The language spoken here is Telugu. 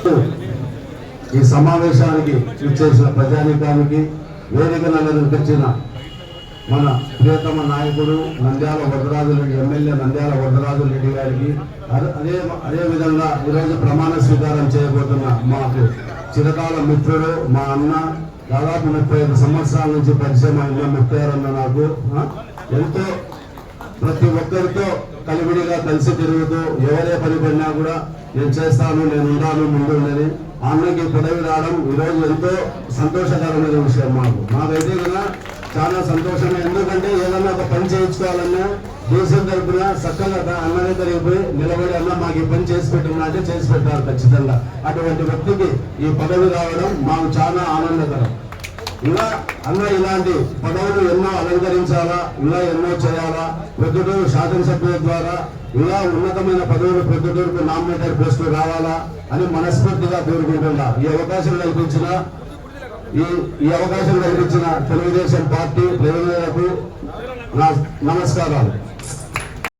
ఈ సమావేశానికి ఇచ్చేసిన ప్రజానికానికి వేదికను అలంకరించిన మన ప్రియతమ నాయకుడు నంద్యాల వరదరాజు రెడ్డి ఎమ్మెల్యే నంద్యాల వరదరాజు రెడ్డి గారికి అదేవిధంగా ఈరోజు ప్రమాణ స్వీకారం చేయబోతున్న మాకు చిరకాల మిత్రుడు మా అన్న దాదాపు 35 సంవత్సరాల నుంచి పరిచయం అయిన ముఖ్యారన్న నాకు ఎంతో ప్రతి ఒక్కరితో కలివిడిగా కలిసి తిరుగుతూ ఎవరే పని పడినా కూడా నేను చేస్తాను, నేను ఉండాను ముందుండని అన్నకి పదవి రావడం ఈరోజు ఎంతో సంతోషకరమైన విషయం. మాకైతే కదా చాలా సంతోషమే. ఎందుకంటే ఏదన్నా ఒక పని చేయించుకోవాలన్నా దేశం తరపున చక్కగా అన్న దగ్గరికి పోయి నిలబడి అన్న మాకు ఈ పని చేసి పెట్టుకున్నా అంటే చేసి పెట్టాలి ఖచ్చితంగా. అటువంటి వ్యక్తికి ఈ పదవి రావడం మాకు చాలా ఆనందకరం. ఇలా అన్న ఇలాంటి పదవులు ఎన్నో అలంకరించాలా, ఇలా ఎన్నో చేయాలా, ప్రొద్దుటూరు శాసనసభ్యుల ద్వారా ఇలా ఉన్నతమైన పదవులు ప్రొద్దుటూరుకు నామినేటెడ్ పోస్టులు రావాలా అని మనస్ఫూర్తిగా కోరుకుంటున్నా. ఈ అవకాశం కల్పించిన తెలుగుదేశం పార్టీ ప్రజలకు నమస్కారాలు.